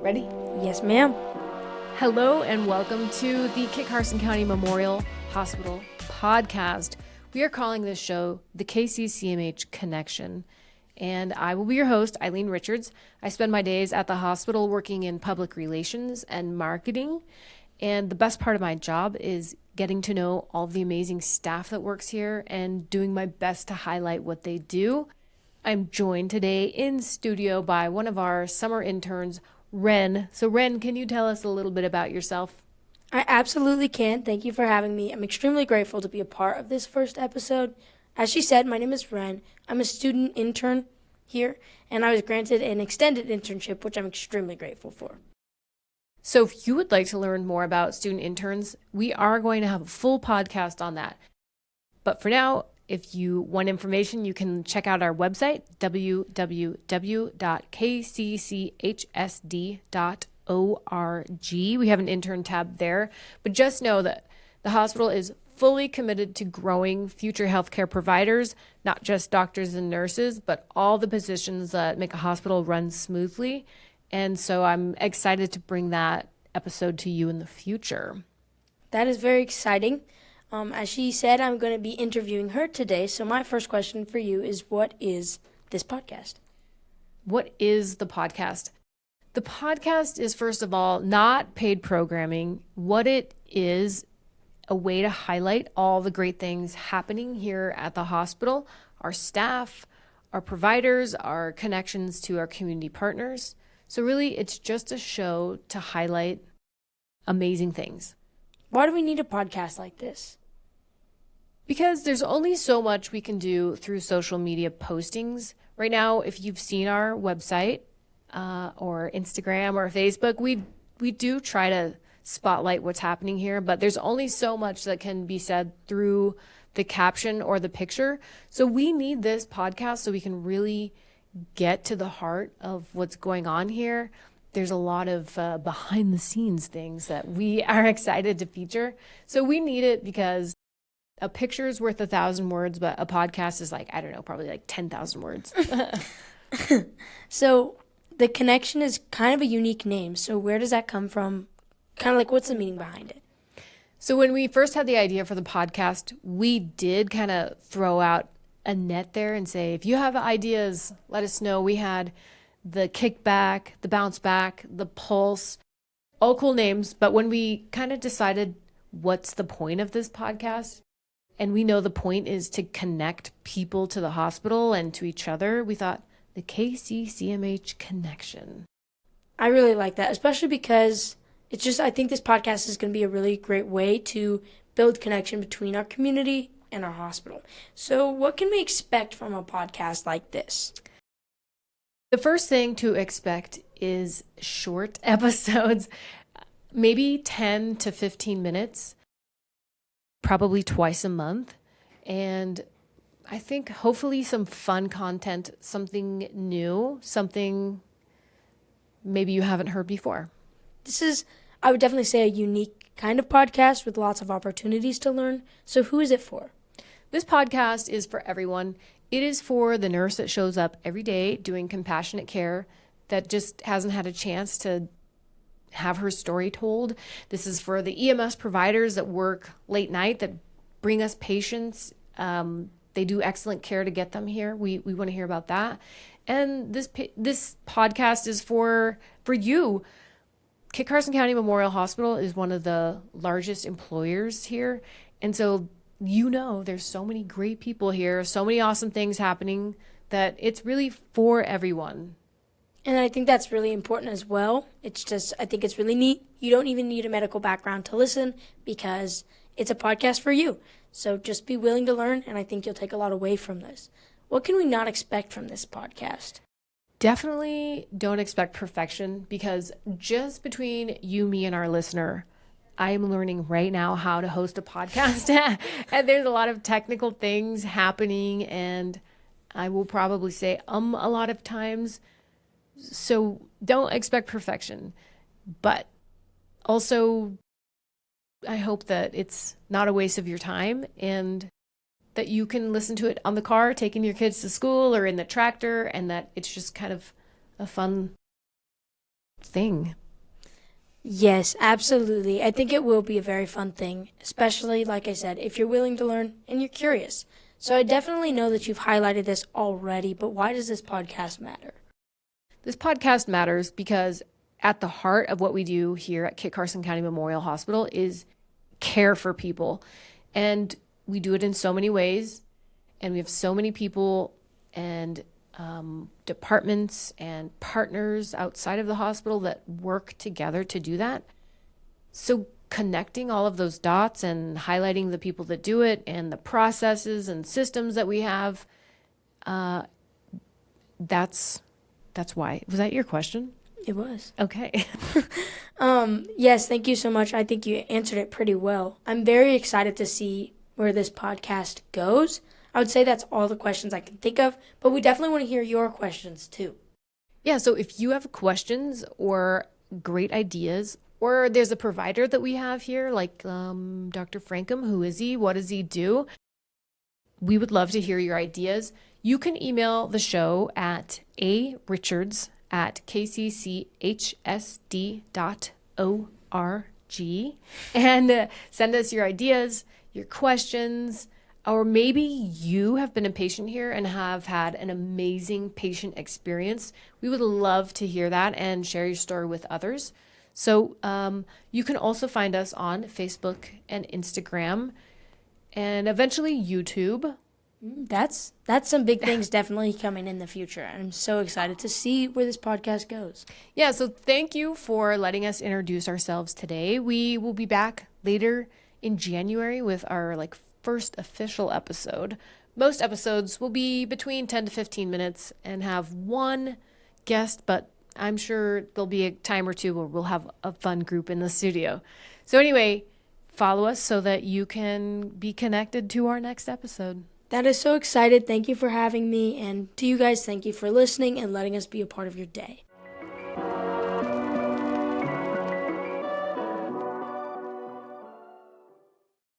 Ready? Yes, ma'am. Hello and welcome to the Carson County Memorial Hospital podcast. We are calling this show the KCCMH Connection, and I will be your host, Eileen Richards. I spend my days at the hospital working in public relations and marketing, and the best part of my job is getting to know all the amazing staff that works here and doing my best to highlight what they do. I'm joined today in studio by one of our summer interns, Ren. So Ren, can you tell us a little bit about yourself? I absolutely can. Thank you for having me. I'm extremely grateful to be a part of this first episode. As she said, my name is Ren. I'm a student intern here, and I was granted an extended internship, which I'm extremely grateful for. So if you would like to learn more about student interns, we are going to have a full podcast on that. But for now, if you want information, you can check out our website, www.kcchsd.org. We have an intern tab there. But just know that the hospital is fully committed to growing future healthcare providers, not just doctors and nurses, but all the positions that make a hospital run smoothly. And so I'm excited to bring that episode to you in the future. That is very exciting. As she said, I'm going to be interviewing her today. So my first question for you is, what is this podcast? What is the podcast? The podcast is, first of all, not paid programming. What it is, a way to highlight all the great things happening here at the hospital, our staff, our providers, our connections to our community partners. So really, it's just a show to highlight amazing things. Why do we need a podcast like this? Because there's only so much we can do through social media postings. Right now, if you've seen our website or Instagram or Facebook, we do try to spotlight what's happening here, but there's only so much that can be said through the caption or the picture. So we need this podcast so we can really get to the heart of what's going on here. There's a lot of behind the scenes things that we are excited to feature. So we need it because a picture is worth 1,000 words, but a podcast is like, I don't know, probably like 10,000 words. So the Connection is kind of a unique name. So where does that come from? Kind of like, what's the meaning behind it? So when we first had the idea for the podcast, we did kind of throw out a net there and say, if you have ideas, let us know. We had the Kickback, the Bounce Back, the Pulse, all cool names. But when we kind of decided what's the point of this podcast, and we know the point is to connect people to the hospital and to each other, we thought the KCCMH Connection. I really like that, especially because it's just, I think this podcast is going to be a really great way to build connection between our community and our hospital. So what can we expect from a podcast like this? The first thing to expect is short episodes, maybe 10 to 15 minutes, probably twice a month. And I think hopefully some fun content, something new, something maybe you haven't heard before. This is, I would definitely say, a unique kind of podcast with lots of opportunities to learn. So who is it for? This podcast is for everyone. It is for the nurse that shows up every day doing compassionate care that just hasn't had a chance to have her story told. This is for the EMS providers that work late night, that bring us patients. They do excellent care to get them here. We want to hear about that. And this podcast is for you. Carson County Memorial Hospital is one of the largest employers here. And so there's so many great people here, so many awesome things happening that it's really for everyone. And I think that's really important as well. It's just, I think it's really neat. You don't even need a medical background to listen because it's a podcast for you. So just be willing to learn, and I think you'll take a lot away from this. What can we not expect from this podcast? Definitely don't expect perfection, because just between you, me, and our listener, I'm learning right now how to host a podcast. And there's a lot of technical things happening, and I will probably say a lot of times. So don't expect perfection. But also, I hope that it's not a waste of your time and that you can listen to it on the car, taking your kids to school or in the tractor, and that it's just kind of a fun thing. Yes, absolutely. I think it will be a very fun thing, especially, like I said, if you're willing to learn and you're curious. So I definitely know that you've highlighted this already, but why does this podcast matter? This podcast matters because at the heart of what we do here at Kit Carson County Memorial Hospital is care for people. And we do it in so many ways. And we have so many people and departments and partners outside of the hospital that work together to do that. So connecting all of those dots and highlighting the people that do it and the processes and systems that we have, that's why. Was that your question? It was. Okay. Yes, thank you so much. I think you answered it pretty well. I'm very excited to see where this podcast goes. I would say that's all the questions I can think of, but we definitely want to hear your questions too. Yeah, so if you have questions or great ideas, or there's a provider that we have here, like Dr. Frankum, who is he? What does he do? We would love to hear your ideas. You can email the show at arichards@kcchsd.org and send us your ideas, your questions, or maybe you have been a patient here and have had an amazing patient experience. We would love to hear that and share your story with others. So you can also find us on Facebook and Instagram and eventually YouTube. That's some big things definitely coming in the future. I'm so excited to see where this podcast goes. Yeah, so thank you for letting us introduce ourselves today. We will be back later in January with our first official episode. Most episodes will be between 10 to 15 minutes and have one guest, but I'm sure there'll be a time or two where we'll have a fun group in the studio. So anyway, follow us so that you can be connected to our next episode. That is so excited. Thank you for having me. And to you guys, thank you for listening and letting us be a part of your day.